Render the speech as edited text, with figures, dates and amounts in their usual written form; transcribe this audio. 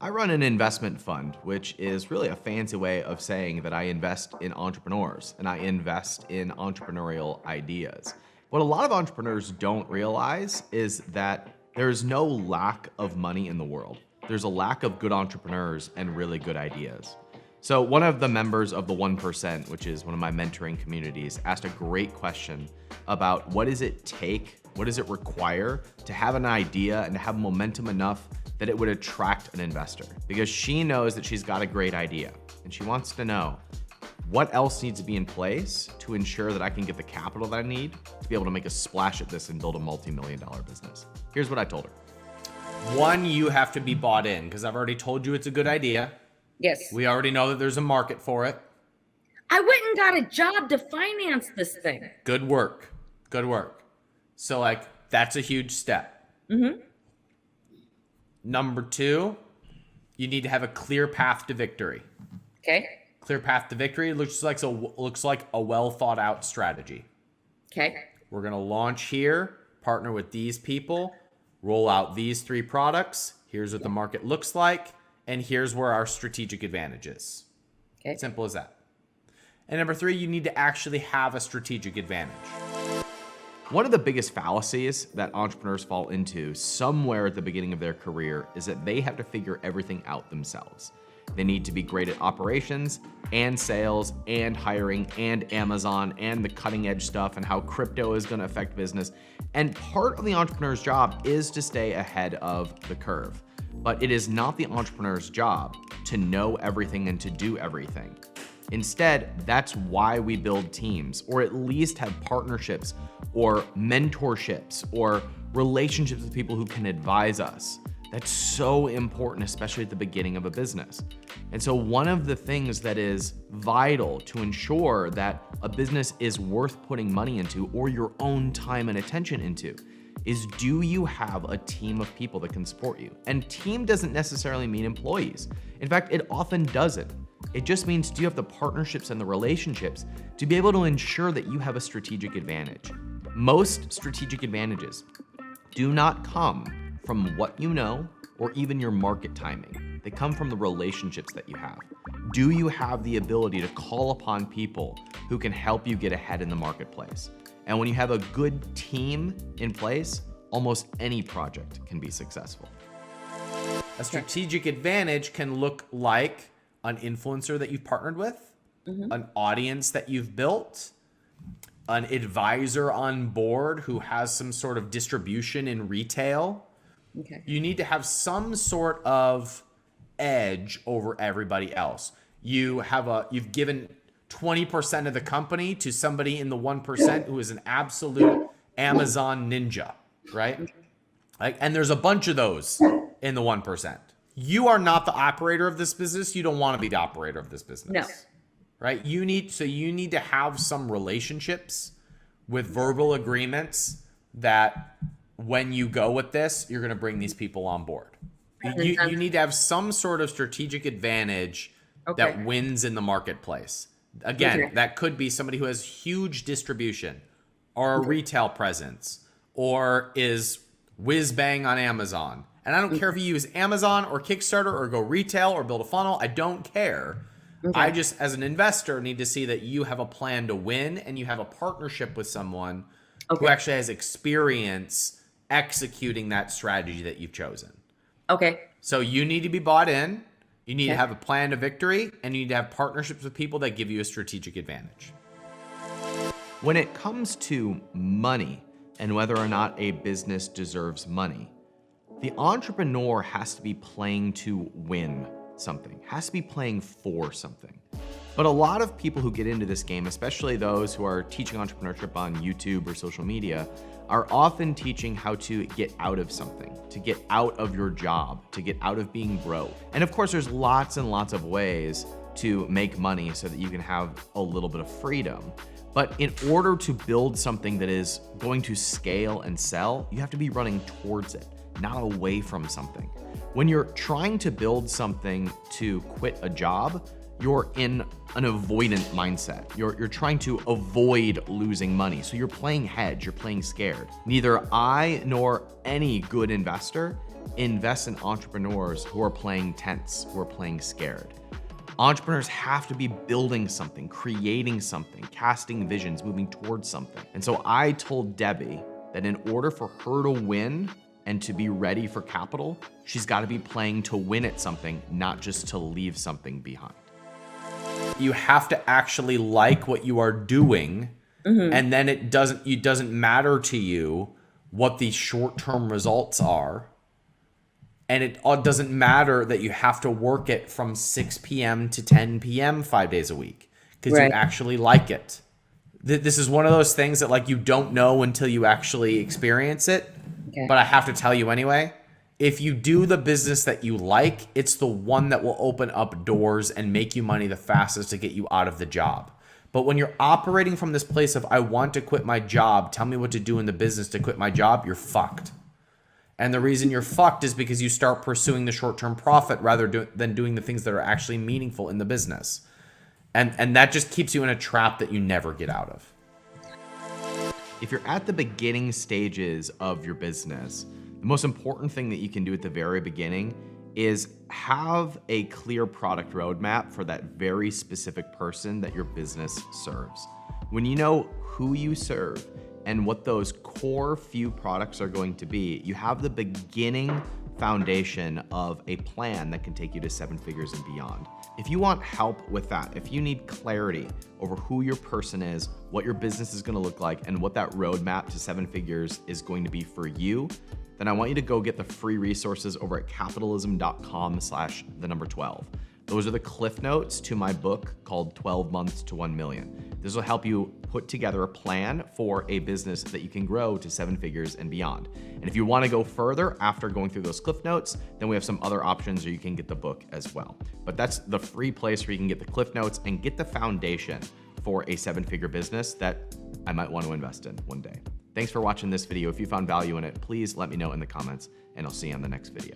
I run an investment fund, which is really a fancy way of saying that I invest in entrepreneurs and I invest in entrepreneurial ideas. What a lot of entrepreneurs don't realize is that there's no lack of money in the world. There's a lack of good entrepreneurs and really good ideas. So one of the members of the 1%, which is one of my mentoring communities, asked a great question about what does it take, what does it require to have an idea and to have momentum enough that it would attract an investor, because she knows that she's got a great idea and she wants to know what else needs to be in place to ensure that I can get the capital that I need to be able to make a splash at this and build a multi-million-dollar business. Here's what I told her. One, you have to be bought in, because I've already told you it's a good idea. Yes. We already know that there's a market for it. I went and got a job to finance this thing. Good work. Good work. So that's a huge step. Mm-hmm. Number two, you need to have a clear path to victory. Okay. Clear path to victory looks like a well thought out strategy. Okay. We're going to launch here, partner with these people, roll out these 3 products. Here's what the market looks like. And here's where our strategic advantage is. Okay. Simple as that. And number 3, you need to actually have a strategic advantage. One of the biggest fallacies that entrepreneurs fall into somewhere at the beginning of their career is that they have to figure everything out themselves. They need to be great at operations and sales and hiring and Amazon and the cutting edge stuff and how crypto is going to affect business. And part of the entrepreneur's job is to stay ahead of the curve. But it is not the entrepreneur's job to know everything and to do everything. Instead, that's why we build teams, or at least have partnerships or mentorships or relationships with people who can advise us. That's so important, especially at the beginning of a business. And so one of the things that is vital to ensure that a business is worth putting money into or your own time and attention into is, do you have a team of people that can support you? And team doesn't necessarily mean employees. In fact, it often doesn't. It just means, do you have the partnerships and the relationships to be able to ensure that you have a strategic advantage? Most strategic advantages do not come from what you know or even your market timing. They come from the relationships that you have. Do you have the ability to call upon people who can help you get ahead in the marketplace? And when you have a good team in place, almost any project can be successful. A strategic advantage can look like an influencer that you've partnered with, an audience that you've built, an advisor on board who has some sort of distribution in retail. Okay. You need to have some sort of edge over everybody else. You've given 20% of the company to somebody in the 1% who is an absolute Amazon ninja, right? And there's a bunch of those in the 1%. You are not the operator of this business. You don't want to be the operator of this business. No. Right? You need to have some relationships with verbal agreements that when you go with this, you're going to bring these people on board. You need to have some sort of strategic advantage that wins in the marketplace. Again, that could be somebody who has huge distribution or a retail presence or is whiz bang on Amazon. And I don't care if you use Amazon or Kickstarter or go retail or build a funnel. I don't care. I just, as an investor, need to see that you have a plan to win and you have a partnership with someone who actually has experience executing that strategy that you've chosen. Okay. So you need to be bought in. You need to have a plan to victory, and you need to have partnerships with people that give you a strategic advantage. When it comes to money and whether or not a business deserves money, the entrepreneur has to be playing to win something, has to be playing for something. But a lot of people who get into this game, especially those who are teaching entrepreneurship on YouTube or social media, are often teaching how to get out of something, to get out of your job, to get out of being broke. And of course, there's lots and lots of ways to make money so that you can have a little bit of freedom. But in order to build something that is going to scale and sell, you have to be running towards it, not away from something. When you're trying to build something to quit a job, you're in an avoidant mindset. You're trying to avoid losing money. So you're playing hedge, you're playing scared. Neither I nor any good investor invest in entrepreneurs who are playing tense, who are playing scared. Entrepreneurs have to be building something, creating something, casting visions, moving towards something. And so I told Debbie that in order for her to win and to be ready for capital, she's got to be playing to win at something, not just to leave something behind. You have to actually like what you are doing, and then it doesn't matter to you what the short-term results are. And it doesn't matter that you have to work it from 6 p.m. to 10 p.m. 5 days a week, because you actually like it. This is one of those things that like you don't know until you actually experience it. Okay. But I have to tell you anyway, if you do the business that you like, it's the one that will open up doors and make you money the fastest to get you out of the job. But when you're operating from this place of, I want to quit my job, tell me what to do in the business to quit my job, you're fucked. And the reason you're fucked is because you start pursuing the short-term profit rather than doing the things that are actually meaningful in the business. And that just keeps you in a trap that you never get out of. If you're at the beginning stages of your business, the most important thing that you can do at the very beginning is have a clear product roadmap for that very specific person that your business serves. When you know who you serve and what those core few products are going to be, you have the beginning foundation of a plan that can take you to 7 figures and beyond. If you want help with that, if you need clarity over who your person is, what your business is gonna look like, and what that roadmap to 7 figures is going to be for you, then I want you to go get the free resources over at capitalism.com/12. Those are the cliff notes to my book called 12 Months to 1 Million. This will help you put together a plan for a business that you can grow to 7 figures and beyond. And if you want to go further after going through those cliff notes, then we have some other options, or you can get the book as well. But that's the free place where you can get the cliff notes and get the foundation for a 7-figure business that I might want to invest in one day. Thanks for watching this video. If you found value in it, please let me know in the comments, and I'll see you on the next video.